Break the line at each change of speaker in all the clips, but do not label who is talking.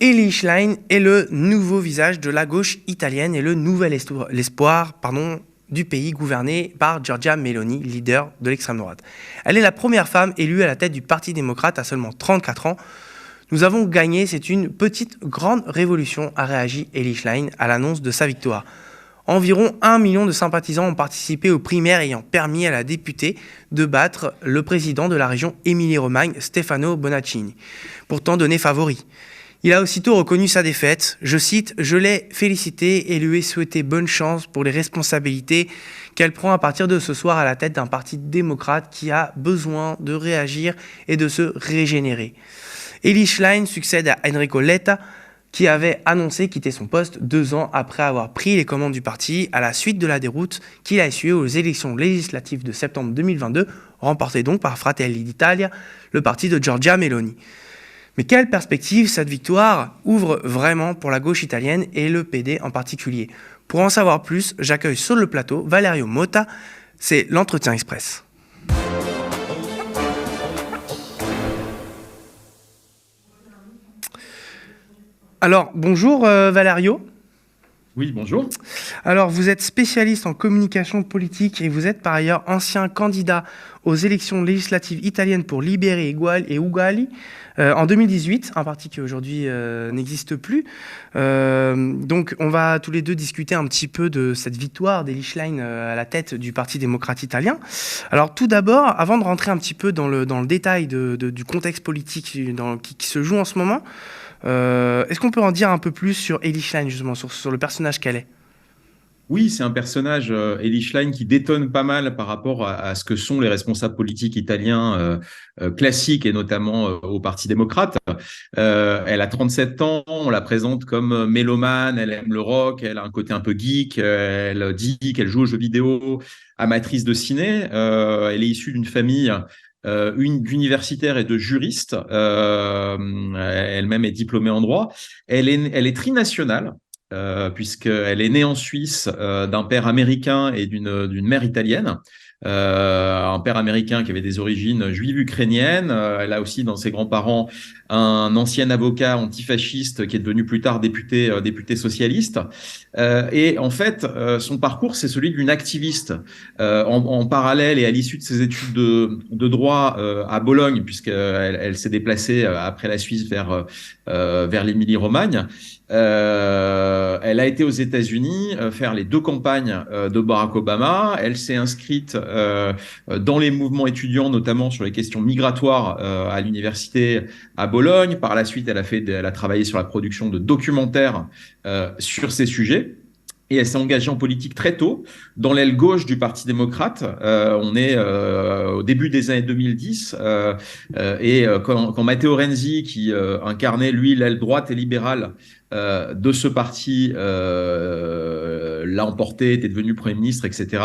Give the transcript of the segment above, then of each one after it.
Elly Schlein est le nouveau visage de la gauche italienne et le nouvel espoir du pays gouverné par Giorgia Meloni, leader de l'extrême droite. Elle est la première femme élue à la tête du Parti démocrate à seulement 34 ans. Nous avons gagné, c'est une petite grande révolution, a réagi Elly Schlein à l'annonce de sa victoire. Environ 1 million de sympathisants ont participé aux primaires ayant permis à la députée de battre le président de la région Émilie-Romagne, Stefano Bonaccini, pourtant donné favori. Il a aussitôt reconnu sa défaite. Je cite « Je l'ai félicité et lui ai souhaité bonne chance pour les responsabilités qu'elle prend à partir de ce soir à la tête d'un parti démocrate qui a besoin de réagir et de se régénérer. » Elly Schlein succède à Enrico Letta, qui avait annoncé quitter son poste 2 ans après avoir pris les commandes du parti à la suite de la déroute qu'il a essuyée aux élections législatives de septembre 2022, remportées donc par Fratelli d'Italia, le parti de Giorgia Meloni. Mais quelle perspective cette victoire ouvre vraiment pour la gauche italienne et le PD en particulier? Pour en savoir plus, j'accueille sur le plateau Valerio Motta, c'est l'Entretien Express. Alors, bonjour Valerio.
Oui, bonjour.
Alors, vous êtes spécialiste en communication politique et vous êtes par ailleurs ancien candidat aux élections législatives italiennes pour Liberi et Uguali en 2018, un parti qui aujourd'hui n'existe plus. Donc, on va tous les deux discuter un petit peu de cette victoire d'Elly Schlein à la tête du Parti démocrate italien. Alors, tout d'abord, avant de rentrer un petit peu dans le détail du contexte politique qui se joue en ce moment, est-ce qu'on peut en dire un peu plus sur Elly Schlein, justement, sur le personnage qu'elle est?
Oui, c'est un personnage, Elly Schlein, qui détonne pas mal par rapport à ce que sont les responsables politiques italiens classiques et notamment au Parti démocrate. Elle a 37 ans, on la présente comme mélomane, elle aime le rock, elle a un côté un peu geek, elle dit qu'elle joue aux jeux vidéo, amatrice de ciné. Elle est issue d'une famille d'universitaires et de juristes. Elle-même est diplômée en droit. Elle est trinationale. Puisqu'elle est née en Suisse d'un père américain et d'une mère italienne. Un père américain qui avait des origines juives ukrainiennes. Elle a aussi dans ses grands-parents un ancien avocat antifasciste qui est devenu plus tard député socialiste. Et en fait, son parcours, c'est celui d'une activiste. En parallèle et à l'issue de ses études de droit à Bologne, puisqu'elle s'est déplacée après la Suisse vers l'Émilie-Romagne, elle a été aux États-Unis faire les 2 campagnes de Barack Obama. Elle s'est inscrite dans les mouvements étudiants, notamment sur les questions migratoires à l'université à Bologne. Par la suite, elle a travaillé sur la production de documentaires sur ces sujets. Et elle s'est engagée en politique très tôt, dans l'aile gauche du Parti démocrate. On est au début des années 2010. Quand Matteo Renzi, qui incarnait, lui, l'aile droite et libérale de ce parti, l'a emporté, était devenu Premier ministre, etc.,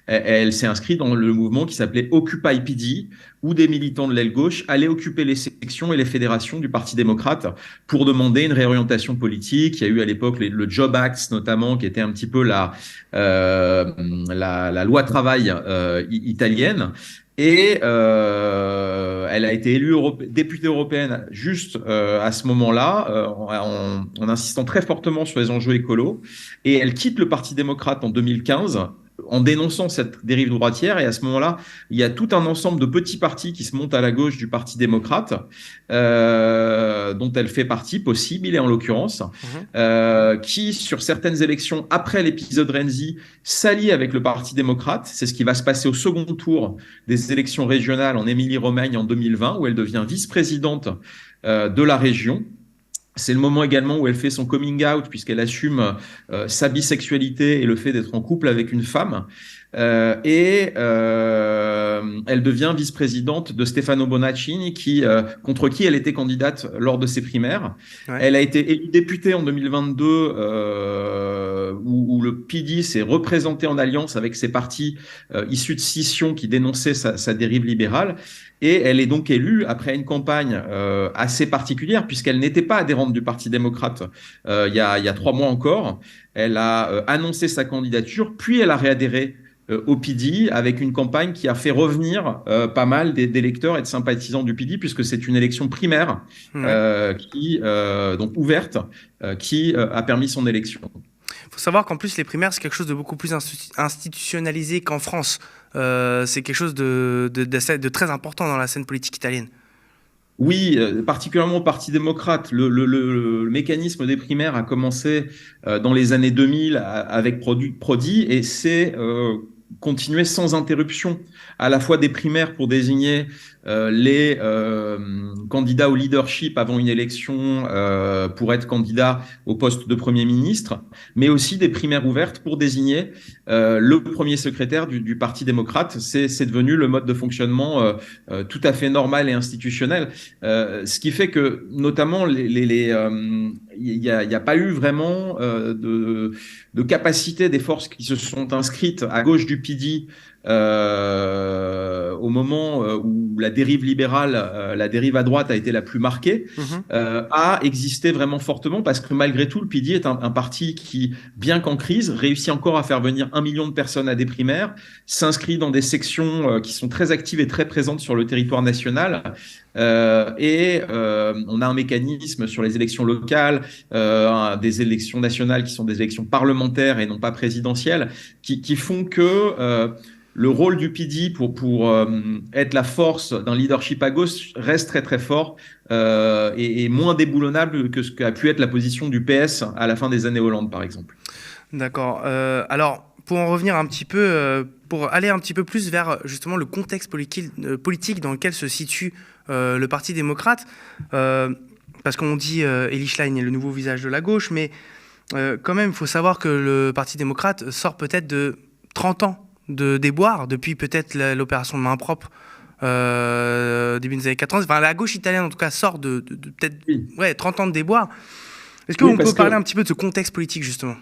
elle s'est inscrite dans le mouvement qui s'appelait Occupy PD, où des militants de l'aile gauche allaient occuper les sections et les fédérations du Parti démocrate pour demander une réorientation politique. Il y a eu à l'époque le Job Act, notamment, qui était un petit peu la loi travail italienne. Et elle a été élue députée européenne juste à ce moment-là, en insistant très fortement sur les enjeux écolos. Et elle quitte le Parti démocrate en 2015 en dénonçant cette dérive droitière. Et à ce moment-là, il y a tout un ensemble de petits partis qui se montent à la gauche du Parti démocrate, dont elle fait partie, Possibile en l'occurrence, qui, sur certaines élections, après l'épisode Renzi, s'allie avec le Parti démocrate. C'est ce qui va se passer au second tour des élections régionales en Émilie-Romagne en 2020, où elle devient vice-présidente de la région. C'est le moment également où elle fait son coming out, puisqu'elle assume sa bisexualité et le fait d'être en couple avec une femme. Elle devient vice-présidente de Stefano Bonaccini, contre qui elle était candidate lors de ses primaires. Ouais. Elle a été élue députée en 2022, où le PD s'est représenté en alliance avec ses partis issus de scission qui dénonçaient sa dérive libérale. Et elle est donc élue après une campagne assez particulière, puisqu'elle n'était pas adhérente du Parti démocrate il y a 3 mois encore. Elle a annoncé sa candidature, puis elle a réadhéré au PD, avec une campagne qui a fait revenir pas mal d'électeurs et de sympathisants du PD, puisque c'est une élection primaire
Ouais.
donc ouverte, qui a permis son élection.
Il faut savoir qu'en plus, les primaires, c'est quelque chose de beaucoup plus institutionnalisé qu'en France. C'est quelque chose de très important dans la scène politique italienne.
Oui, particulièrement au Parti démocrate. Le mécanisme des primaires a commencé dans les années 2000 avec Prodi et c'est continué sans interruption, à la fois des primaires pour désigner les candidats au leadership avant une élection pour être candidat au poste de Premier ministre, mais aussi des primaires ouvertes pour désigner le premier secrétaire du Parti démocrate. C'est devenu le mode de fonctionnement tout à fait normal et institutionnel. Ce qui fait que, notamment, il n'y a pas eu vraiment de capacité des forces qui se sont inscrites à gauche du PD au moment où la dérive libérale, la dérive à droite a été la plus marquée, a existé vraiment fortement parce que malgré tout, le PD est un parti qui, bien qu'en crise, réussit encore à faire venir 1 million de personnes à des primaires, s'inscrit dans des sections qui sont très actives et très présentes sur le territoire national. On a un mécanisme sur les élections locales, des élections nationales qui sont des élections parlementaires et non pas présidentielles, qui font que le rôle du PD pour être la force d'un leadership à gauche reste très très fort et moins déboulonnable que ce qu'a pu être la position du PS à la fin des années Hollande, par exemple.
D'accord. Alors, pour en revenir un petit peu, pour aller un petit peu plus vers justement le contexte politique dans lequel se situe le Parti démocrate, parce qu'on dit Eli Schlein est le nouveau visage de la gauche, mais quand même, il faut savoir que le Parti démocrate sort peut-être de 30 ans de déboire, depuis peut-être l'opération de main propre début des années 80. Enfin, la gauche italienne, en tout cas, sort de peut-être 30 ans de déboire. Est-ce qu'on peut parler un petit peu de ce contexte politique, justement ?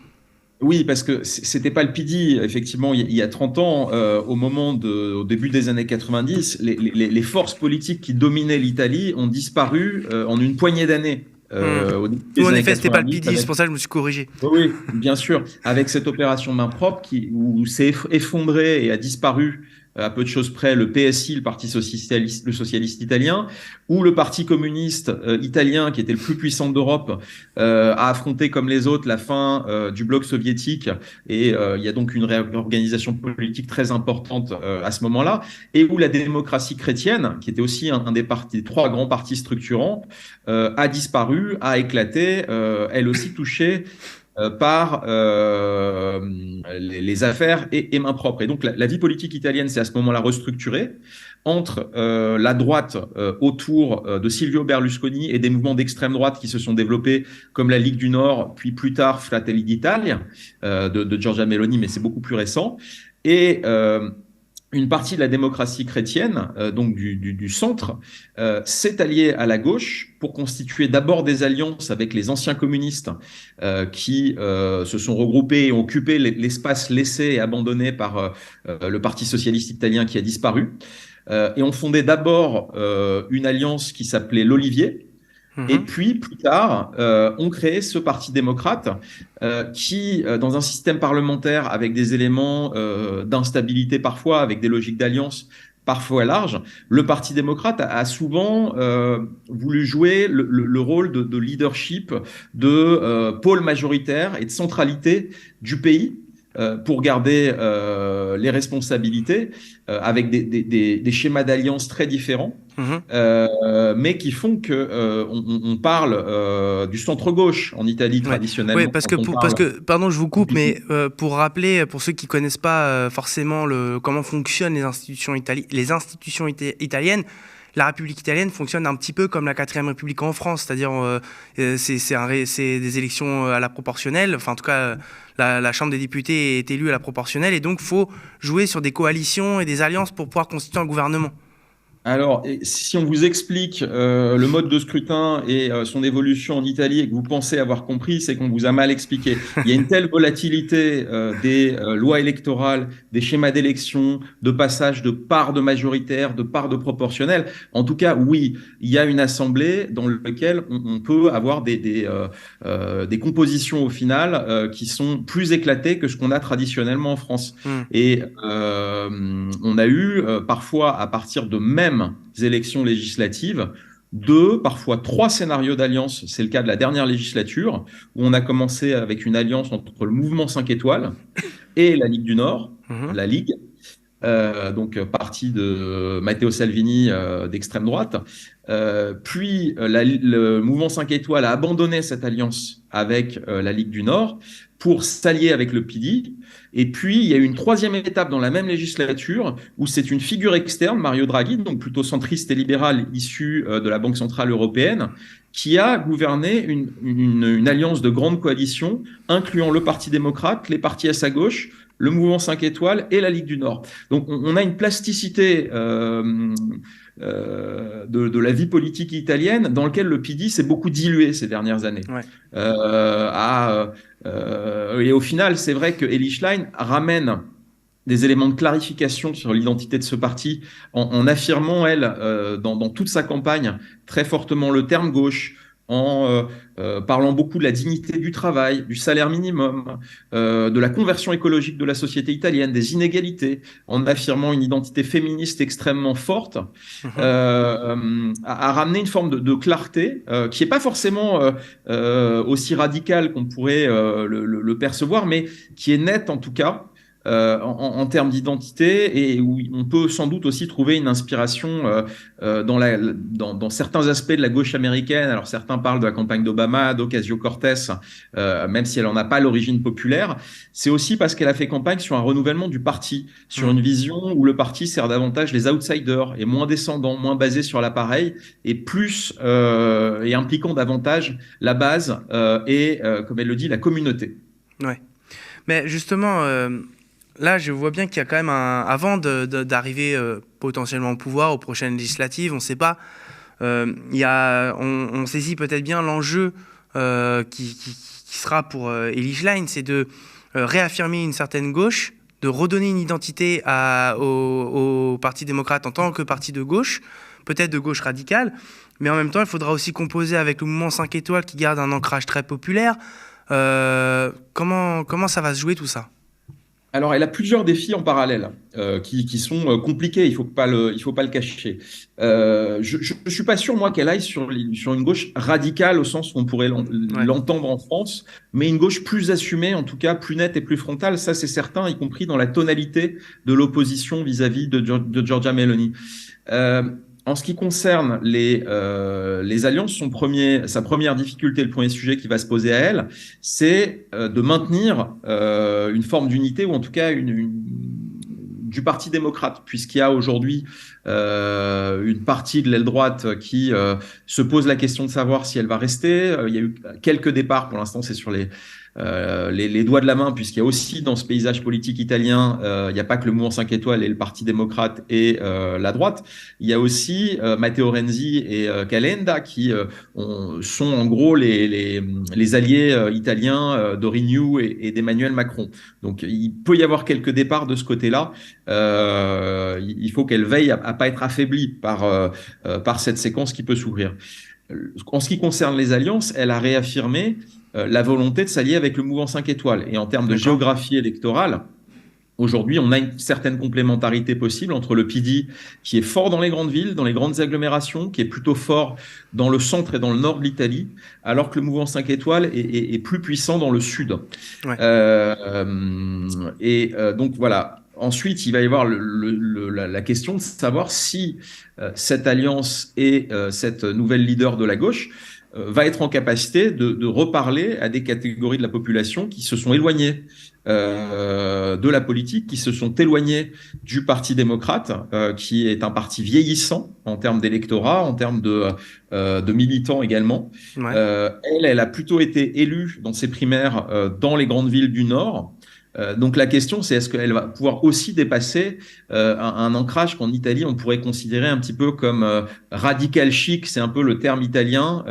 Oui, parce que c'était pas le PD, effectivement, il y a 30 ans, au début des années 90, les forces politiques qui dominaient l'Italie ont disparu en une poignée d'années.
Au début des années 90, c'était pas le PD, c'est pour ça que je me suis corrigé.
Oui, bien sûr. Avec cette opération main propre où s'est effondré et a disparu à peu de choses près le PSI, le socialiste italien, où le Parti communiste italien, qui était le plus puissant d'Europe, a affronté comme les autres la fin du bloc soviétique. Et il y a donc une réorganisation politique très importante à ce moment-là. Et où la démocratie chrétienne, qui était aussi un des 3 grands partis structurants, a disparu, a éclaté, elle aussi touchée par les affaires et main propre. Et donc la vie politique italienne s'est à ce moment-là restructurée entre la droite autour de Silvio Berlusconi et des mouvements d'extrême droite qui se sont développés comme la Ligue du Nord, puis plus tard Fratelli d'Italia de Giorgia Meloni, mais c'est beaucoup plus récent. Et une partie de la démocratie chrétienne, donc du centre, s'est alliée à la gauche pour constituer d'abord des alliances avec les anciens communistes qui se sont regroupés et ont occupé l'espace laissé et abandonné par le Parti socialiste italien qui a disparu, et ont fondé d'abord une alliance qui s'appelait l'Olivier. Et puis, plus tard, on crée ce Parti démocrate qui, dans un système parlementaire avec des éléments d'instabilité parfois, avec des logiques d'alliance parfois larges, le Parti démocrate a souvent voulu jouer le rôle de leadership, de pôle majoritaire et de centralité du pays pour garder les responsabilités avec des schémas d'alliance très différents. Mais qui font que on parle du centre-gauche en Italie traditionnellement.
Oui, parce que, pardon, je vous coupe, mais pour rappeler, pour ceux qui ne connaissent pas forcément comment fonctionnent les institutions italiennes, la République italienne fonctionne un petit peu comme la 4e République en France, c'est-à-dire c'est des élections à la proportionnelle, enfin en tout cas la Chambre des députés est élue à la proportionnelle et donc il faut jouer sur des coalitions et des alliances pour pouvoir constituer un gouvernement.
Alors, si on vous explique le mode de scrutin et son évolution en Italie et que vous pensez avoir compris, c'est qu'on vous a mal expliqué. Il y a une telle volatilité des lois électorales, des schémas d'élection, de passage de parts de majoritaire, de parts de proportionnel. En tout cas, oui, il y a une assemblée dans laquelle on peut avoir des compositions au final qui sont plus éclatées que ce qu'on a traditionnellement en France.
Hmm.
Et on a eu parfois, à partir de mêmes élections législatives, deux, parfois trois scénarios d'alliance. C'est le cas de la dernière législature, où on a commencé avec une alliance entre le mouvement 5 étoiles et la Ligue du Nord,
Mhm.
la Ligue, donc parti de Matteo Salvini d'extrême droite. Puis le mouvement 5 étoiles a abandonné cette alliance avec la Ligue du Nord pour s'allier avec le PD. Et puis, il y a eu une troisième étape dans la même législature où c'est une figure externe, Mario Draghi, donc plutôt centriste et libéral issu de la Banque Centrale Européenne, qui a gouverné une alliance de grande coalition, incluant le Parti démocrate, les partis à sa gauche, le mouvement 5 étoiles et la Ligue du Nord. Donc, on a une plasticité de la vie politique italienne dans lequel le PD s'est beaucoup dilué ces dernières années.
Ouais.
Et au final, c'est vrai que Elie Schlein ramène des éléments de clarification sur l'identité de ce parti en affirmant, elle, dans toute sa campagne, très fortement le terme gauche, en parlant beaucoup de la dignité du travail, du salaire minimum, de la conversion écologique de la société italienne, des inégalités, en affirmant une identité féministe extrêmement forte,
Mhm.
à ramener une forme de clarté qui n'est pas forcément aussi radicale qu'on pourrait le percevoir, mais qui est nette en tout cas en termes d'identité et où on peut sans doute aussi trouver une inspiration dans certains aspects de la gauche américaine. Alors certains parlent de la campagne d'Obama, d'Ocasio-Cortez, même si elle n'en a pas l'origine populaire. C'est aussi parce qu'elle a fait campagne sur un renouvellement du parti, sur
Hmm.
une vision où le parti sert davantage les outsiders, et moins descendant, moins basé sur l'appareil, et plus et impliquant davantage la base et, comme elle le dit, la communauté.
Ouais. Mais justement, là, je vois bien qu'il y a quand même avant d'arriver potentiellement au pouvoir, aux prochaines législatives, on ne sait pas. On saisit peut-être bien l'enjeu qui sera pour Elie Schlein, c'est de réaffirmer une certaine gauche, de redonner une identité au Parti démocrate en tant que parti de gauche, peut-être de gauche radicale, mais en même temps, il faudra aussi composer avec le mouvement 5 étoiles qui garde un ancrage très populaire. Comment ça va se jouer tout ça?
Alors, elle a plusieurs défis en parallèle qui sont compliqués, il faut pas le cacher. Je ne suis pas sûr, moi, qu'elle aille sur une gauche radicale au sens où on pourrait
Ouais.
l'entendre en France, mais une gauche plus assumée, en tout cas plus nette et plus frontale, ça c'est certain, y compris dans la tonalité de l'opposition vis-à-vis de Giorgia Meloni. Euh, En ce qui concerne les alliances, sa première difficulté, le premier sujet qui va se poser à elle, c'est de maintenir une forme d'unité, ou en tout cas du Parti démocrate, puisqu'il y a aujourd'hui une partie de l'aile droite qui se pose la question de savoir si elle va rester. Il y a eu quelques départs, pour l'instant c'est sur les doigts de la main, puisqu'il y a aussi dans ce paysage politique italien, il n'y a pas que le mouvement 5 étoiles et le Parti démocrate et la droite, il y a aussi Matteo Renzi et Calenda qui sont en gros les alliés italiens de Renew et d'Emmanuel Macron. Donc il peut y avoir quelques départs de ce côté-là. Il faut qu'elle veille à pas être affaiblie par cette séquence qui peut s'ouvrir. En ce qui concerne les alliances, elle a réaffirmé la volonté de s'allier avec le mouvement 5 étoiles. Et en termes de
D'accord.
géographie électorale, aujourd'hui, on a une certaine complémentarité possible entre le PD, qui est fort dans les grandes villes, dans les grandes agglomérations, qui est plutôt fort dans le centre et dans le nord de l'Italie, alors que le mouvement 5 étoiles est plus puissant dans le sud.
Ouais.
Donc voilà. Ensuite, il va y avoir la question de savoir si cette alliance et cette nouvelle leader de la gauche va être en capacité de reparler à des catégories de la population qui se sont éloignées de la politique, qui se sont éloignées du Parti démocrate, qui est un parti vieillissant en termes d'électorat, en termes de militants également.
Ouais.
Elle a plutôt été élue dans ses primaires dans les grandes villes du Nord. Donc la question, c'est est-ce qu'elle va pouvoir aussi dépasser un ancrage qu'en Italie, on pourrait considérer un petit peu comme radical chic, c'est un peu le terme italien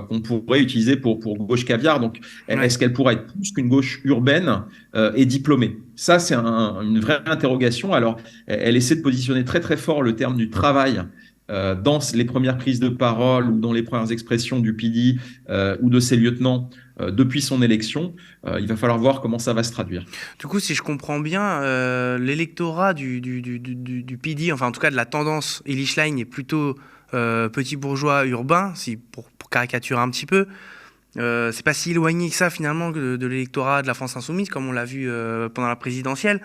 qu'on pourrait utiliser pour gauche caviar. Donc
Ouais.
est-ce qu'elle pourra être plus qu'une gauche urbaine et diplômée? Ça, c'est une vraie interrogation. Alors, elle essaie de positionner très très fort le terme du travail dans les premières prises de parole ou dans les premières expressions du PD ou de ses lieutenants depuis son élection. Il va falloir voir comment ça va se traduire.
Du coup, si je comprends bien, l'électorat du PD, enfin en tout cas de la tendance Elie Schlein est plutôt petit bourgeois urbain, si, pour caricaturer un petit peu. C'est pas si éloigné que ça finalement de l'électorat de la France insoumise, comme on l'a vu pendant la présidentielle.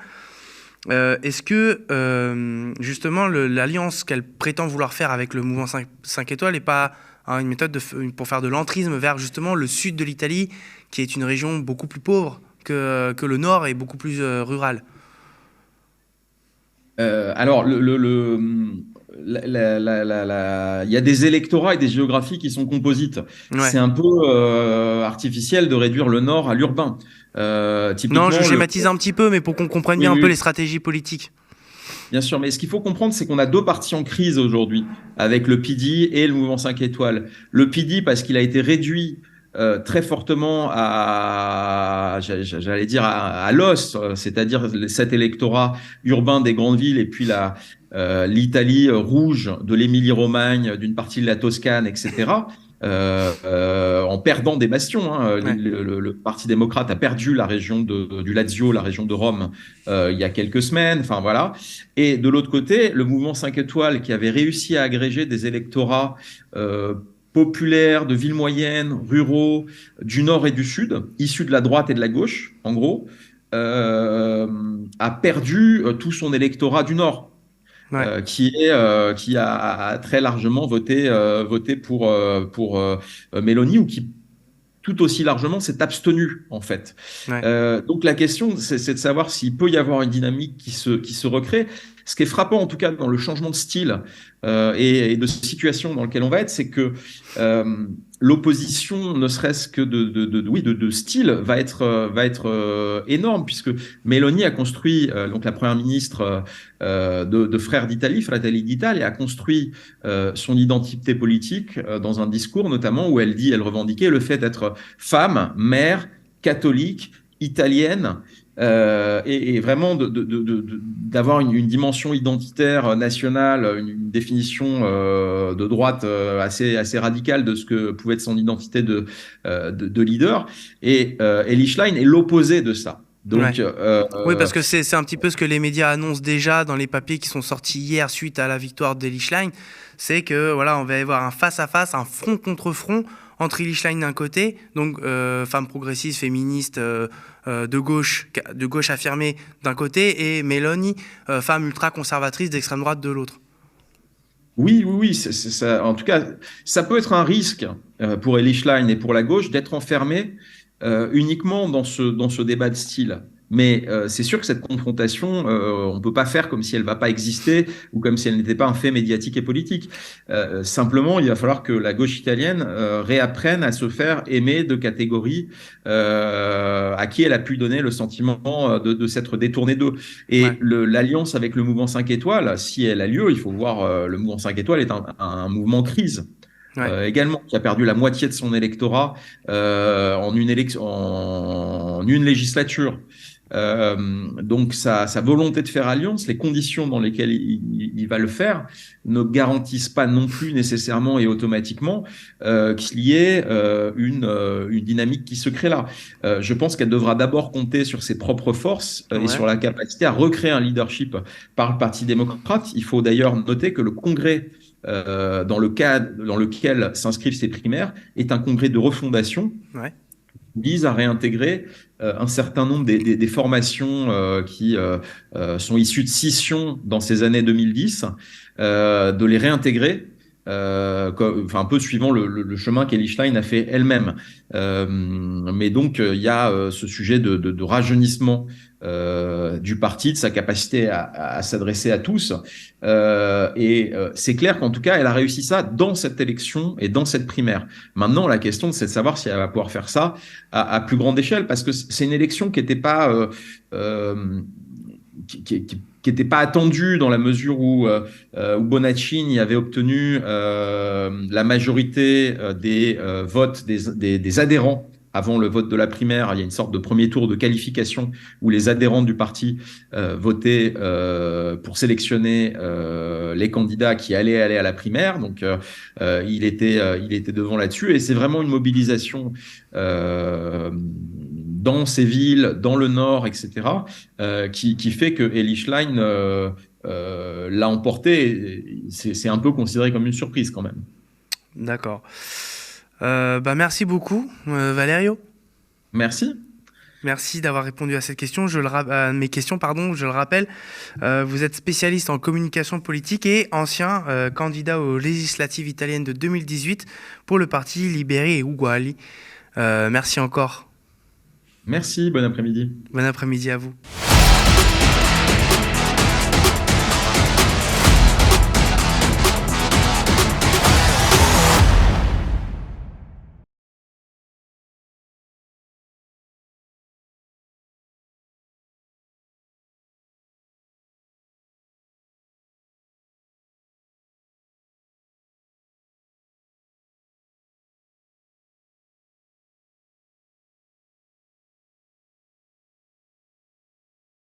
Est-ce que justement l'alliance qu'elle prétend vouloir faire avec le mouvement 5 étoiles n'est pas une méthode pour faire de l'entrisme vers justement le sud de l'Italie, qui est une région beaucoup plus pauvre que le nord et beaucoup plus rural?
Alors, il y a des électorats et des géographies qui sont composites.
Ouais.
C'est un peu artificiel de réduire le nord à l'urbain.
Non, je
Typiquement,
schématise un petit peu, mais pour qu'on comprenne
oui,
bien un peu les
oui,
stratégies politiques.
bien sûr. Mais ce qu'il faut comprendre, c'est qu'on a deux partis en crise aujourd'hui, avec le PD et le mouvement 5 étoiles. Le PD, parce qu'il a été réduit très fortement j'allais dire, à l'os, c'est-à-dire cet électorat urbain des grandes villes et puis l'Italie rouge de l'Émilie-Romagne, d'une partie de la Toscane, etc. En perdant des bastions. Hein.
Ouais.
Le Parti démocrate a perdu la région du Lazio, la région de Rome, il y a quelques semaines. Enfin, voilà. Et de l'autre côté, le mouvement 5 étoiles qui avait réussi à agréger des électorats populaires, de villes moyennes, ruraux, du nord et du sud, issus de la droite et de la gauche, en gros, a perdu tout son électorat du nord.
Ouais.
Qui a très largement voté pour Mélanie ou qui tout aussi largement s'est abstenu en fait.
Ouais.
Donc la question, c'est de savoir s'il peut y avoir une dynamique qui se recrée. Ce qui est frappant en tout cas dans le changement de style et de situation dans lequel on va être, c'est que l'opposition, ne serait-ce que de style, va être énorme puisque Meloni a construit, donc la première ministre de Frères d'Italie, Fratelli d'Italia, a construit son identité politique dans un discours notamment où elle revendiquait le fait d'être femme, mère, catholique, italienne, et vraiment d'avoir une dimension identitaire nationale, une définition de droite assez radicale de ce que pouvait être son identité de leader. Et Elie Schlein est l'opposé de ça.
Ouais.
Donc,
Oui, parce que c'est un petit peu ce que les médias annoncent déjà dans les papiers qui sont sortis hier suite à la victoire d'Elie Schlein. C'est que voilà, on va y avoir un face-à-face, un front contre front entre Elie Schlein d'un côté, donc femme progressiste, féministe, de gauche affirmée d'un côté, et Meloni, femme ultra-conservatrice d'extrême droite de l'autre.
oui, oui, oui. Ça, en tout cas, ça peut être un risque pour Elie Schlein et pour la gauche d'être enfermé uniquement dans ce débat de style. Mais c'est sûr que cette confrontation, on ne peut pas faire comme si elle ne va pas exister ou comme si elle n'était pas un fait médiatique et politique. Simplement, il va falloir que la gauche italienne réapprenne à se faire aimer de catégories à qui elle a pu donner le sentiment de s'être détournée d'eux. Et
Ouais.
l'alliance avec le mouvement 5 étoiles, si elle a lieu, il faut voir, le mouvement 5 étoiles est un mouvement crise.
Ouais.
Également, qui a perdu la moitié de son électorat en une législature. Donc sa volonté de faire alliance, les conditions dans lesquelles il va le faire, ne garantissent pas non plus nécessairement et automatiquement qu'il y ait une dynamique qui se crée là. Je pense qu'elle devra d'abord compter sur ses propres forces et
Ouais.
sur la capacité à recréer un leadership par le Parti démocrate. Il faut d'ailleurs noter que le Congrès dans lequel s'inscrivent ces primaires est un congrès de refondation
Ouais.
vise à réintégrer un certain nombre des formations qui sont issues de scission dans ces années 2010, de les réintégrer un peu suivant le chemin qu'Elly Schlein a fait elle-même. Mais donc, il y a ce sujet de rajeunissement du parti, de sa capacité à s'adresser à tous. C'est clair qu'en tout cas, elle a réussi ça dans cette élection et dans cette primaire. Maintenant, la question, c'est de savoir si elle va pouvoir faire ça à plus grande échelle, parce que c'est une élection qui n'était pas qui n'était pas attendu dans la mesure où Bonaccini avait obtenu la majorité des votes des adhérents avant le vote de la primaire. Il y a une sorte de premier tour de qualification où les adhérents du parti votaient pour sélectionner les candidats qui allaient aller à la primaire. Donc, il était devant là-dessus. Et c'est vraiment une mobilisation dans ces villes, dans le Nord, etc., qui fait que Elly Schlein l'a emporté. C'est un peu considéré comme une surprise quand même.
D'accord. Merci beaucoup, Valerio.
Merci.
Merci d'avoir répondu à cette question. À mes questions, pardon. Je le rappelle, vous êtes spécialiste en communication politique et ancien candidat aux législatives italiennes de 2018 pour le parti Liberi e Uguali. Merci encore.
Merci, bon après-midi.
Bon après-midi à vous.